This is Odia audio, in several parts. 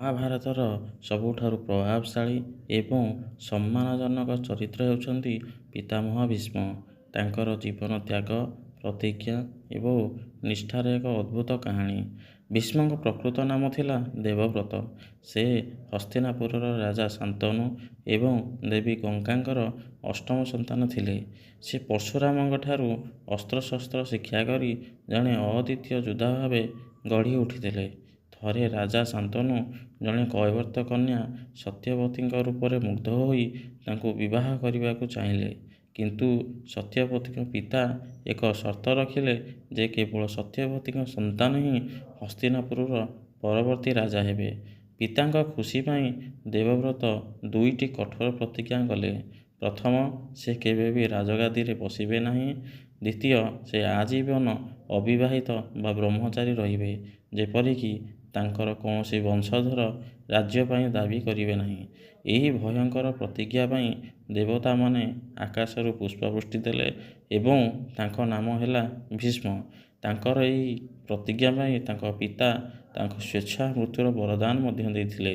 ମହାଭାରତର ସବୁଠାରୁ ପ୍ରଭାବଶାଳୀ ଏବଂ ସମ୍ମାନଜନକ ଚରିତ୍ର ହେଉଛନ୍ତି ପିତାମହ ଭୀଷ୍ମ। ତାଙ୍କର ଜୀବନ ତ୍ୟାଗ, ପ୍ରତିଜ୍ଞା ଏବଂ ନିଷ୍ଠାର ଏକ ଅଦ୍ଭୁତ କାହାଣୀ। ଭୀଷ୍ମଙ୍କ ପ୍ରକୃତ ନାମ ଥିଲା ଦେବବ୍ରତ। ସେ ହସ୍ତିନାପୁରର ରାଜା ଶାନ୍ତନୁ ଏବଂ ଦେବୀ ଗଙ୍ଗାଙ୍କର ଅଷ୍ଟମ ସନ୍ତାନ ଥିଲେ। ସେ ପରଶୁରାମଙ୍କଠାରୁ ଅସ୍ତ୍ରଶସ୍ତ୍ର ଶିକ୍ଷା କରି ଜଣେ ଅଦ୍ୱିତୀୟ ଯୋଦ୍ଧା ଭାବେ ଗଢ଼ି ଉଠିଥିଲେ। ଥରେ ରାଜା ଶାନ୍ତନୁ ଜଣେ କୈବର୍ତ୍ତ କନ୍ୟା ସତ୍ୟବତୀଙ୍କ ରୂପରେ ମୁଗ୍ଧ ହୋଇ ତାଙ୍କୁ ବିବାହ କରିବାକୁ ଚାହିଁଲେ। କିନ୍ତୁ ସତ୍ୟବତୀଙ୍କ ପିତା ଏକ ସର୍ତ୍ତ ରଖିଲେ ଯେ କେବଳ ସତ୍ୟବତୀଙ୍କ ସନ୍ତାନ ହିଁ ହସ୍ତିନାପୁରର ପରବର୍ତ୍ତୀ ରାଜା ହେବେ। ପିତାଙ୍କ ଖୁସି ପାଇଁ ଦେବବ୍ରତ ଦୁଇଟି କଠୋର ପ୍ରତିଜ୍ଞା କଲେ। ପ୍ରଥମ, ସେ କେବେ ବି ରାଜଗାଦିରେ ବସିବେ ନାହିଁ। ଦ୍ୱିତୀୟ, ସେ ଆଜୀବନ ଅବିବାହିତ ବା ବ୍ରହ୍ମଚାରୀ ରହିବେ, ଯେପରିକି ତାଙ୍କର କୌଣସି ବଂଶଧର ରାଜ୍ୟ ପାଇଁ ଦାବୀ କରିବେ ନାହିଁ। ଏହି ଭୟଙ୍କର ପ୍ରତିଜ୍ଞା ପାଇଁ ଦେବତାମାନେ ଆକାଶରୁ ପୁଷ୍ପବୃଷ୍ଟି ଦେଲେ ଏବଂ ତାଙ୍କ ନାମ ହେଲା ଭୀଷ୍ମ। ତାଙ୍କର ଏହି ପ୍ରତିଜ୍ଞା ପାଇଁ ତାଙ୍କ ପିତା ତାଙ୍କୁ ସ୍ୱେଚ୍ଛା ମୃତ୍ୟୁର ବରଦାନ ମଧ୍ୟ ଦେଇଥିଲେ।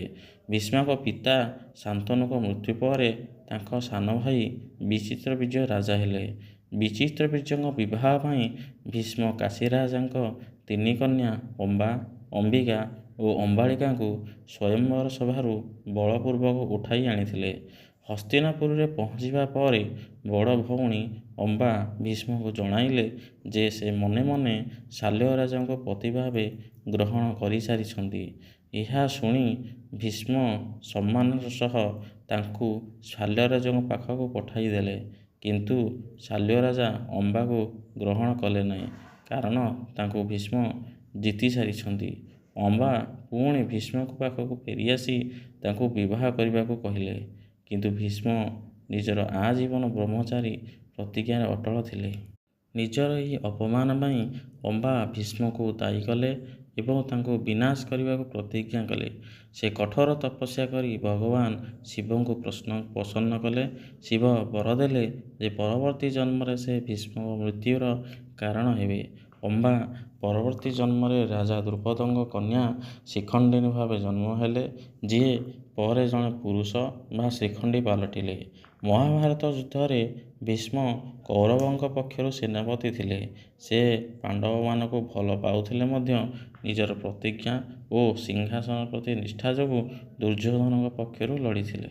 ଭୀଷ୍ମଙ୍କ ପିତା ଶାନ୍ତନୁଙ୍କ ମୃତ୍ୟୁ ପରେ ତାଙ୍କ ସାନ ଭାଇ ବିଚିତ୍ରବୀର୍ଯ୍ୟ ରାଜା ହେଲେ। ବିଚିତ୍ରବୀର୍ଯ୍ୟଙ୍କ ବିବାହ ପାଇଁ ଭୀଷ୍ମ କାଶୀରାଜାଙ୍କ ତିନି କନ୍ୟା ଅମ୍ବା, ଅମ୍ବିକା ଓ ଅମ୍ବାଳିକାଙ୍କୁ ସ୍ୱୟଂବର ସଭାରୁ ବଳପୂର୍ବକ ଉଠାଇ ଆଣିଥିଲେ। ହସ୍ତିନାପୁରରେ ପହଞ୍ଚିବା ପରେ ବଡ଼ ଭଉଣୀ ଅମ୍ବା ଭୀଷ୍ମଙ୍କୁ ଜଣାଇଲେ ଯେ ସେ ମନେ ମନେ ଶାଲ୍ୟ ରାଜାଙ୍କୁ ପତି ଭାବେ ଗ୍ରହଣ କରିସାରିଛନ୍ତି। ଏହା ଶୁଣି ଭୀଷ୍ମ ସମ୍ମାନର ସହ ତାଙ୍କୁ ଶାଲ୍ୟରାଜଙ୍କ ପାଖକୁ ପଠାଇଦେଲେ। କିନ୍ତୁ ଶାଲ୍ୟରାଜା ଅମ୍ବାକୁ ଗ୍ରହଣ କଲେ ନାହିଁ, କାରଣ ତାଙ୍କୁ ଭୀଷ୍ମ ଜିତି ସାରିଛନ୍ତି। ଅମ୍ବା ପୁଣି ଭୀଷ୍ମଙ୍କ ପାଖକୁ ଫେରିଆସି ତାଙ୍କୁ ବିବାହ କରିବାକୁ କହିଲେ, କିନ୍ତୁ ଭୀଷ୍ମ ନିଜର ଆଜୀବନ ବ୍ରହ୍ମଚାରୀ ପ୍ରତିଜ୍ଞାରେ ଅଟଳ ଥିଲେ। ନିଜର ଏହି ଅପମାନ ପାଇଁ ଅମ୍ବା ଭୀଷ୍ମଙ୍କୁ ଦାୟୀ କଲେ ଏବଂ ତାଙ୍କୁ ବିନାଶ କରିବାକୁ ପ୍ରତିଜ୍ଞା କଲେ। ସେ କଠୋର ତପସ୍ୟା କରି ଭଗବାନ ଶିବଙ୍କୁ ପ୍ରସନ୍ନ କଲେ। ଶିବ ବର ଦେଲେ ଯେ ପରବର୍ତ୍ତୀ ଜନ୍ମରେ ସେ ଭୀଷ୍ମଙ୍କ ମୃତ୍ୟୁର କାରଣ ହେବେ। ଅମ୍ବା ପରବର୍ତ୍ତୀ ଜନ୍ମରେ ରାଜା ଦ୍ରୁପଦଙ୍କ କନ୍ୟା ଶିଖଣ୍ଡିନୀ ଭାବେ ଜନ୍ମ ହେଲେ, ଯିଏ ପରେ ଜଣେ ପୁରୁଷ ବା ଶିଖଣ୍ଡୀ ପାଲଟିଲେ। ମହାଭାରତ ଯୁଦ୍ଧରେ ଭୀଷ୍ମ କୌରବଙ୍କ ପକ୍ଷରୁ ସେନାପତି ଥିଲେ। ସେ ପାଣ୍ଡବମାନଙ୍କୁ ଭଲ ପାଉଥିଲେ ମଧ୍ୟ ନିଜର ପ୍ରତିଜ୍ଞା ଓ ସିଂହାସନ ପ୍ରତି ନିଷ୍ଠା ଯୋଗୁଁ ଦୁର୍ଯ୍ୟୋଧନଙ୍କ ପକ୍ଷରୁ ଲଢ଼ିଥିଲେ।